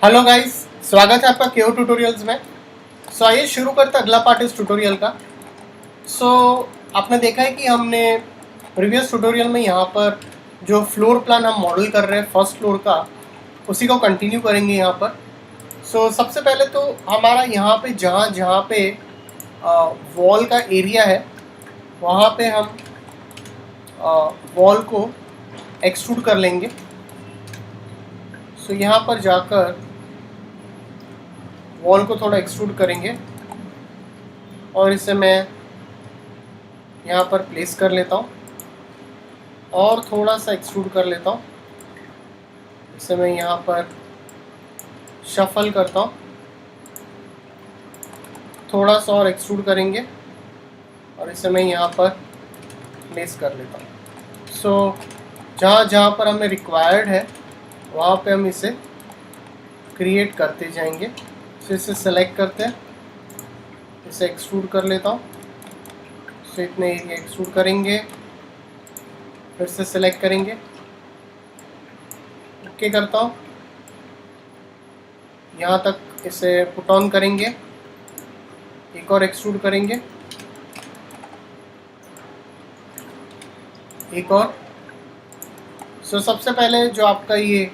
Hello guys, स्वागत है आपका केओ ट्यूटोरियल्स में। आइए शुरू करते हैं अगला पार्ट इस ट्यूटोरियल का। सो आपने देखा है कि हमने प्रीवियस ट्यूटोरियल में यहाँ पर जो फ्लोर प्लान हम मॉडल कर रहे हैं फर्स्ट फ्लोर का, उसी को कंटिन्यू करेंगे यहाँ पर। सबसे पहले तो हमारा यहाँ पे जहाँ जहाँ पे वॉल का एरिया है वहाँ पे हम वॉल को एक्सट्रूड कर लेंगे। यहाँ पर जाकर वॉल को थोड़ा एक्सट्रूड करेंगे और इसे मैं यहाँ पर प्लेस कर लेता हूँ और थोड़ा सा एक्सट्रूड कर लेता हूँ। इसे मैं यहाँ पर शफल करता हूँ, थोड़ा सा और एक्सट्रूड करेंगे और इसे मैं यहाँ पर प्लेस कर लेता हूँ। जहाँ जहाँ पर हमें रिक्वायर्ड है वहाँ पे हम इसे क्रिएट करते जाएंगे। इसे सेलेक्ट करते हैं, इसे एक्सट्रूड कर लेता हूँ। इतने एरिया एक्सट्रूड करेंगे, फिर से सेलेक्ट करेंगे, ओके करता हूँ। यहाँ तक इसे पुट ऑन करेंगे, एक और एक्सट्रूड करेंगे, एक और। सबसे पहले जो आपका ये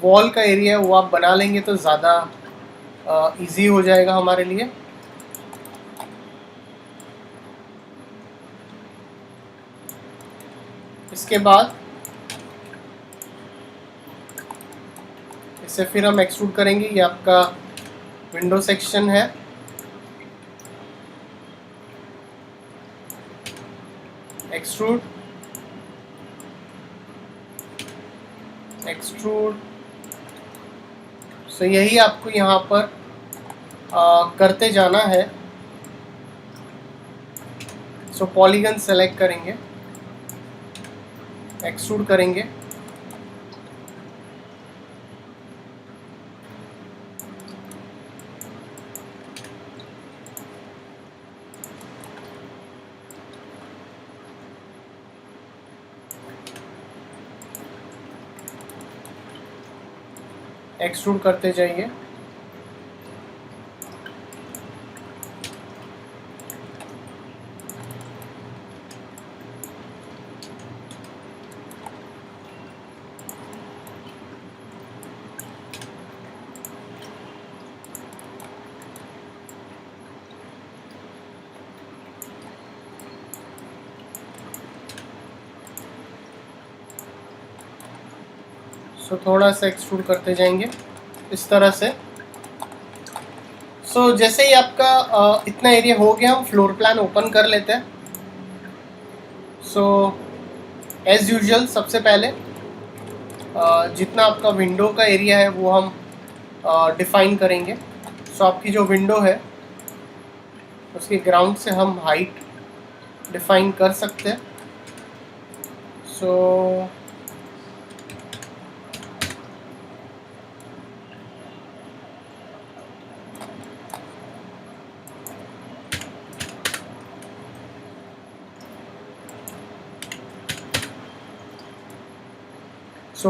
वॉल का एरिया है वो आप बना लेंगे तो ज़्यादा इजी हो जाएगा हमारे लिए। इसके बाद इसे फिर हम एक्सट्रूड करेंगे। ये आपका विंडो सेक्शन है, एक्सट्रूड एक्सट्रूड। यही आपको यहाँ पर करते जाना है। पॉलीगन सेलेक्ट करेंगे, एक्सट्रूड करेंगे, एक्सट्रूड करते जाइए। थोड़ा सा एक्सट्रूड करते जाएंगे इस तरह से। जैसे ही आपका इतना एरिया हो गया, हम फ्लोर प्लान ओपन कर लेते हैं। एज यूजुअल सबसे पहले जितना आपका विंडो का एरिया है वो हम डिफाइन करेंगे। आपकी जो विंडो है उसके ग्राउंड से हम हाइट डिफाइन कर सकते हैं। सो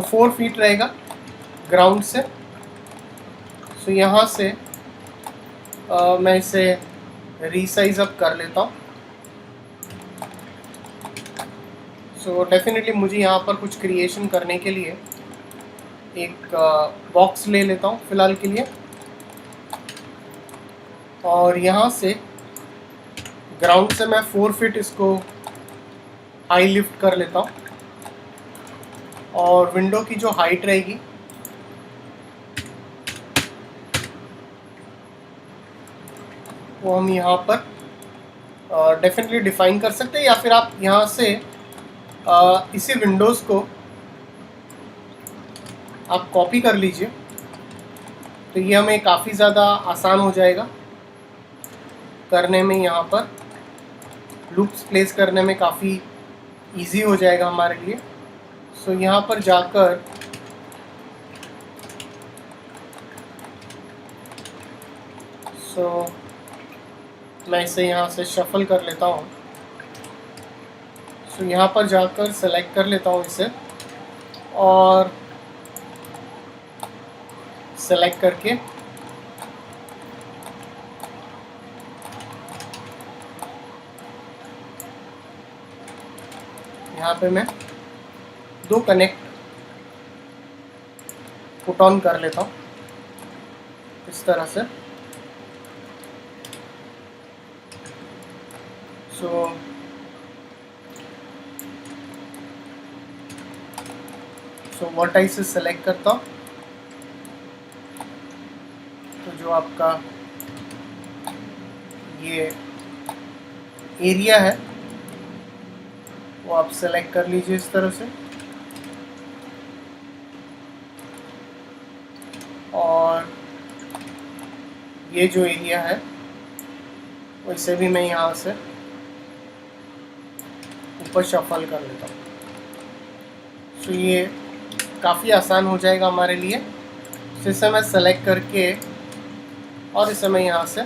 4 फीट रहेगा ग्राउंड से। यहाँ से मैं इसे रीसाइज अप कर लेता हूँ। डेफिनेटली मुझे यहाँ पर कुछ क्रिएशन करने के लिए एक बॉक्स ले लेता हूँ फ़िलहाल के लिए, और यहाँ से ग्राउंड से मैं 4 फीट इसको हाई लिफ्ट कर लेता हूँ और विंडो की जो हाइट रहेगी वो हम यहाँ पर डेफिनेटली डिफाइन कर सकते हैं, या फिर आप यहाँ से इसी विंडोज़ को आप कॉपी कर लीजिए तो ये हमें काफ़ी ज़्यादा आसान हो जाएगा करने में। यहाँ पर लूप्स प्लेस करने में काफ़ी इजी हो जाएगा हमारे लिए। यहाँ पर जाकर मैं इसे यहाँ से शफल कर लेता हूँ। यहाँ पर जाकर सेलेक्ट कर लेता हूँ इसे और सेलेक्ट करके यहाँ पे मैं 2 कनेक्ट पुट ऑन कर लेता हूँ इस तरह से। सो वर्टाइसेस सेलेक्ट करता हूँ, तो जो आपका ये एरिया है वो आप सेलेक्ट कर लीजिए इस तरह से। और ये जो एरिया है वो इसे भी मैं यहाँ से ऊपर शफल कर लेता हूँ। सो ये काफ़ी आसान हो जाएगा हमारे लिए। तो इसे मैं सेलेक्ट करके और इसे मैं यहाँ से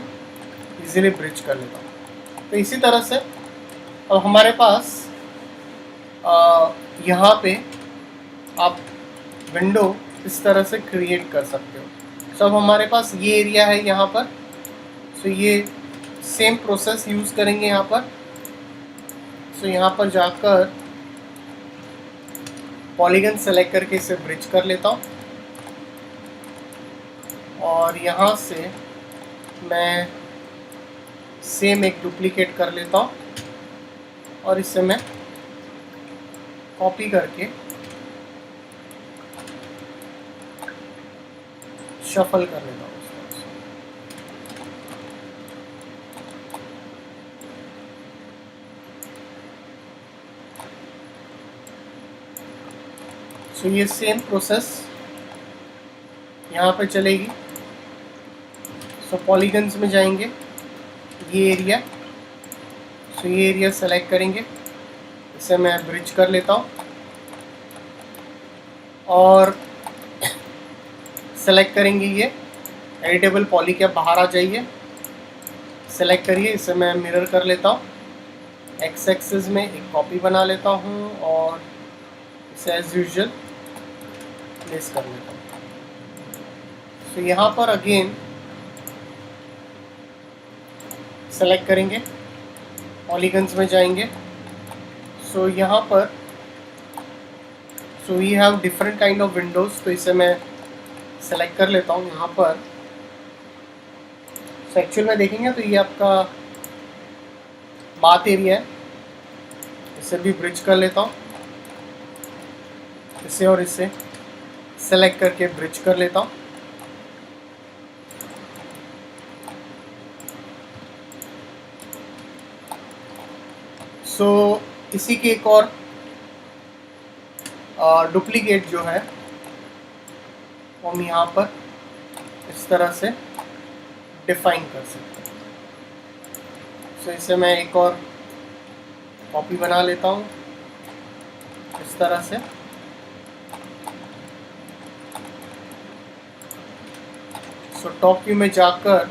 इजीली ब्रिज कर लेता हूँ। तो इसी तरह से अब हमारे पास यहाँ पे आप विंडो इस तरह से क्रिएट कर सकते हो। सो अब हमारे पास ये एरिया है यहाँ पर। सो ये सेम प्रोसेस यूज़ करेंगे यहाँ पर। सो यहाँ पर जाकर पॉलीगन सेलेक्ट करके इसे ब्रिज कर लेता हूँ और यहाँ से मैं सेम एक डुप्लीकेट कर लेता हूँ और इसे मैं कॉपी करके शफल कर लेता हूँ। सो ये सेम प्रोसेस यहाँ पे चलेगी। सो पॉलीगन्स में जाएंगे, ये एरिया, सो ये एरिया सेलेक्ट करेंगे, इसे मैं ब्रिज कर लेता हूँ और सेलेक्ट करेंगे ये एडिटेबल पॉली के बाहर आ जाइए, सेलेक्ट करिए, इसे मैं मिरर कर लेता हूँ, एक्स एक्सिस में एक कॉपी बना लेता हूँ और इसे एज यूजुअल प्लेस कर लेता हूँ। तो यहाँ पर अगेन सेलेक्ट करेंगे, पॉलीगन्स में जाएंगे। सो यहाँ पर so we have different kind of windows, तो इसे मैं सेलेक्ट कर लेता हूँ यहाँ पर। सो एक्चुअल में देखेंगे तो ये आपका बाथ एरिया है, इसे भी ब्रिज कर लेता हूँ, इसे और इसे सेलेक्ट करके ब्रिज कर लेता हूँ। सो इसी की एक और डुप्लीकेट जो है वो हम यहाँ पर इस तरह से डिफाइन कर सकते हैं। सो इसे मैं एक और कॉपी बना लेता हूँ इस तरह से। सो टॉप व्यू में जाकर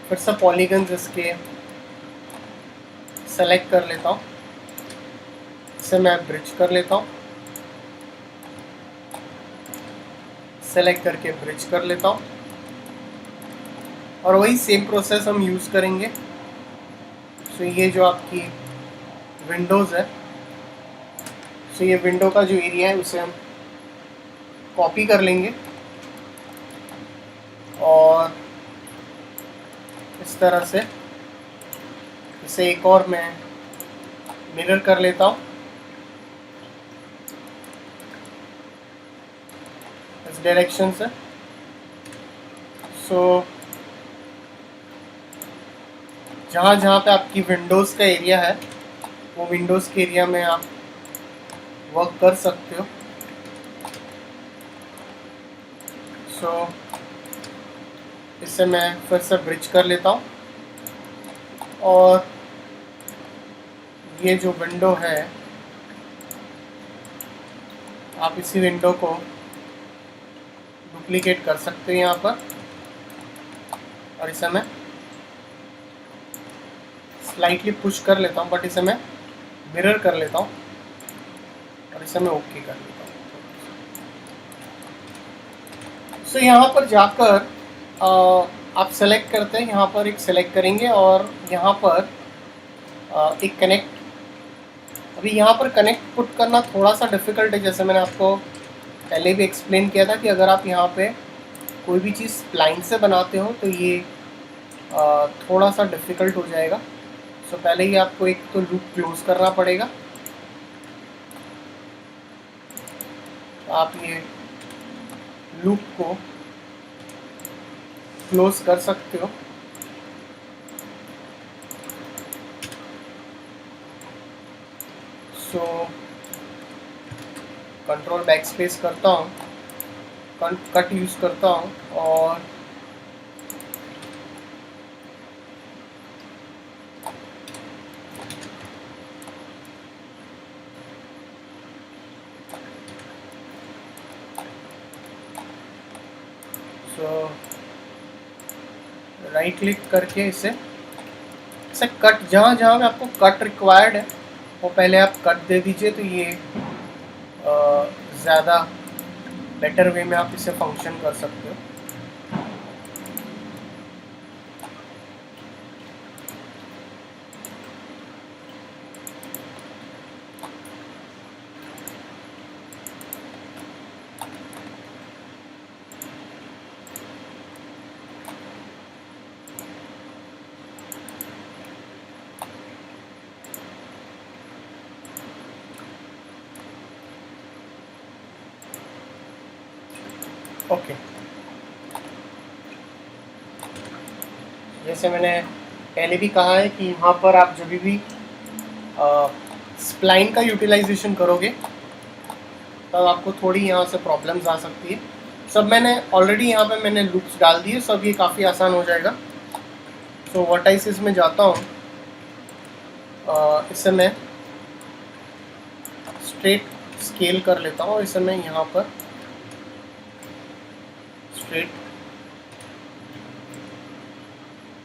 फिर से पॉलीगन्स इसके सेलेक्ट कर लेता हूँ, इसे मैं ब्रिज कर लेता हूँ, सेलेक्ट करके ब्रिज कर लेता हूँ और वही सेम प्रोसेस हम यूज़ करेंगे। सो ये जो आपकी विंडोज़ है, सो ये विंडो का जो एरिया है उसे हम कॉपी कर लेंगे और इस तरह से इसे एक और मैं मिरर कर लेता हूँ इस डायरेक्शन से। सो जहाँ जहाँ पे आपकी विंडोज़ का एरिया है वो विंडोज़ के एरिया में आप वर्क कर सकते हो। सो इसे मैं फिर से ब्रिज कर लेता हूँ और ये जो विंडो है आप इसी विंडो को डुप्लीकेट कर सकते हैं यहाँ पर और इसे मैं स्लाइटली पुश कर लेता हूँ, बट इसे मैं मिरर कर लेता हूँ और इसे मैं ओके कर लेता हूँ। सो यहाँ पर जाकर आप सेलेक्ट करते हैं, यहाँ पर एक सेलेक्ट करेंगे और यहाँ पर एक कनेक्ट। अभी यहाँ पर कनेक्ट पुट करना थोड़ा सा डिफ़िकल्ट है, जैसे मैंने आपको पहले भी एक्सप्लेन किया था कि अगर आप यहाँ पे कोई भी चीज़ स्प्लाइन से बनाते हो तो ये थोड़ा सा डिफ़िकल्ट हो जाएगा। सो पहले ही आपको एक तो लूप क्लोज़ करना पड़ेगा। आप ये लूप को क्लोज़ कर सकते हो। सो कंट्रोल बैक स्पेस करता हूँ, कट यूज़ करता हूँ और राइट क्लिक करके इसे कट, जहाँ जहाँ में आपको कट रिक्वायर्ड है वो पहले आप कट दे दीजिए, तो ये ज़्यादा बेटर वे में आप इसे फंक्शन कर सकते हो। ओके, जैसे मैंने पहले भी कहा है कि यहाँ पर आप जब भी स्प्लाइन का यूटिलाइजेशन करोगे तब आपको थोड़ी यहाँ से प्रॉब्लम्स आ सकती है। सब मैंने ऑलरेडी यहाँ पे मैंने लूप्स डाल दिए, सब ये काफ़ी आसान हो जाएगा। सो वर्टाइसिस में जाता हूँ, इसे मैं स्ट्रेट स्केल कर लेता हूँ, इसे मैं यहाँ पर स्ट्रेट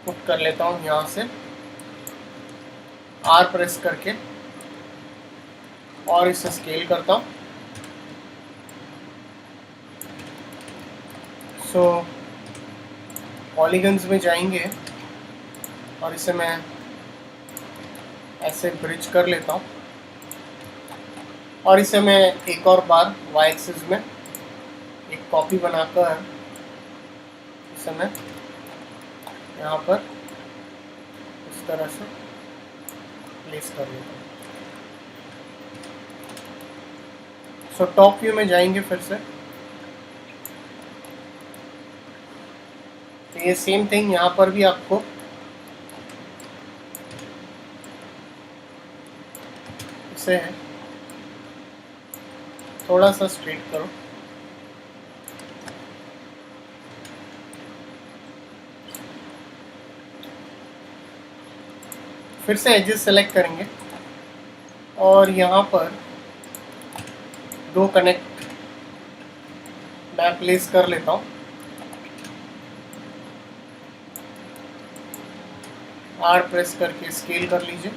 पुट कर लेता हूँ, यहाँ से आर प्रेस करके और इसे स्केल करता हूँ। सो पॉलीगन्स में जाएंगे और इसे मैं ऐसे ब्रिज कर लेता हूँ और इसे मैं एक और बार वाई एक्सिस में एक कॉपी बनाकर इसे मैं यहाँ पर इस तरह से प्लेस कर लेता हूँ। सो टॉप व्यू में जाएंगे फिर से, तो ये सेम थिंग यहाँ पर भी आपको इसे थोड़ा सा स्ट्रेट करो, फिर से एजेस सेलेक्ट करेंगे और यहाँ पर दो कनेक्ट मैं प्लेस कर लेता हूँ। आर प्रेस करके स्केल कर लीजिए।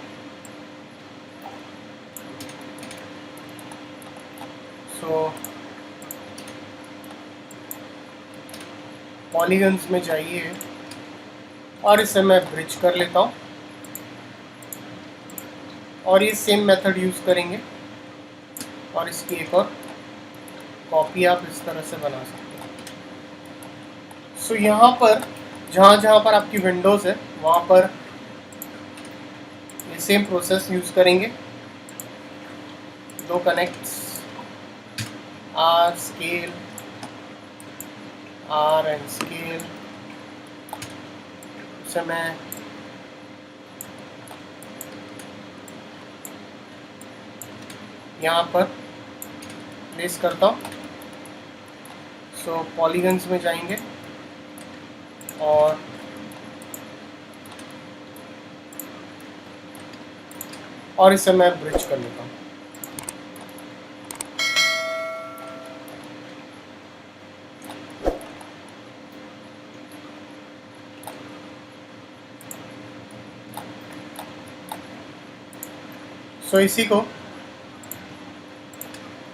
सो पॉलीगन्स में जाइए और इसे मैं ब्रिज कर लेता हूँ और ये सेम मेथड यूज़ करेंगे और इसकी एक और कॉपी आप इस तरह से बना सकते हैं। सो यहाँ पर जहाँ जहाँ पर आपकी विंडोज़ है वहाँ पर ये सेम प्रोसेस यूज़ करेंगे। दो connects, R scale, R and scale, इसे मैं यहाँ पर प्लेस करता हूँ। सो पॉलीगन्स में जाएंगे और इसे मैं ब्रिज कर लेता हूँ। सो इसी को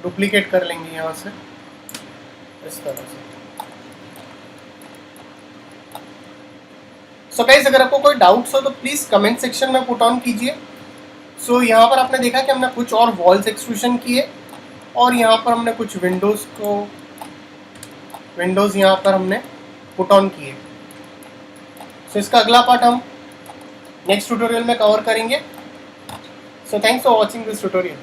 डुप्लीकेट कर लेंगे यहाँ से इस तरह से। सो गाइस अगर आपको कोई डाउट्स हो तो प्लीज़ कमेंट सेक्शन में पुट ऑन कीजिए। सो यहाँ पर आपने देखा कि हमने कुछ और वॉल्स एक्सट्रूशन किए और यहाँ पर हमने कुछ विंडोज़ यहाँ पर हमने पुट ऑन किए। सो इसका अगला पार्ट हम नेक्स्ट ट्यूटोरियल में कवर करेंगे। So thanks for watching this tutorial.